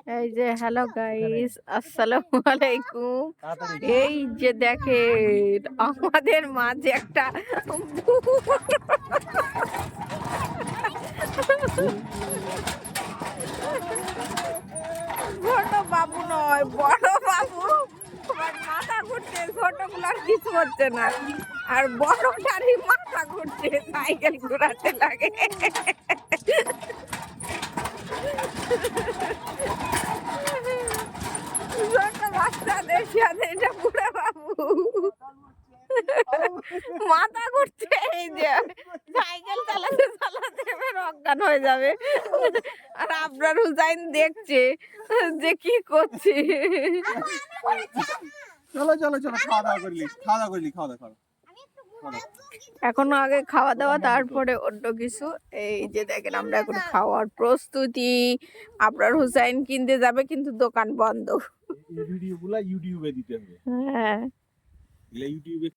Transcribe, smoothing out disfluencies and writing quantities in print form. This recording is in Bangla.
এই যে হ্যালো গাইস, আসসালামু আলাইকুম। এই যে দেখেন আমাদের মাঝে একটা ছোট বাবু নয়, বড় বাবু। আমার মাথা ঘুরছে, ছোটগুলার কিছু হচ্ছে না, আর বড়টারই মাথা ঘুরছে, সাইকেল ঘোরাতে লাগে। ছোট বাচ্চাদের সাথে এটা বুড়া বাবু মাথা ঘুরছে। এই যে সাইকেল চালাতে চালাতে এবার অজ্ঞান হয়ে যাবে। আর আবরার হুসাইন দেখছে যে কি করছে। চলো চলো চলো, খাওয়া দাওয়া করলি, খাওয়া দাওয়া করলি, খাওয়া দাওয়া খাওয়া এখনো আগে খাওয়া দাওয়া, তারপরে অন্য কিছু। এই যে দেখেন আমরা এখন খাওয়ার প্রস্তুতি। আবরার হুসাইন কিনতে যাবে কিন্তু দোকান বন্ধ। ভিডিও গুলা ইউটিউবে দিতে হবে। হ্যাঁ, ইউটিউবে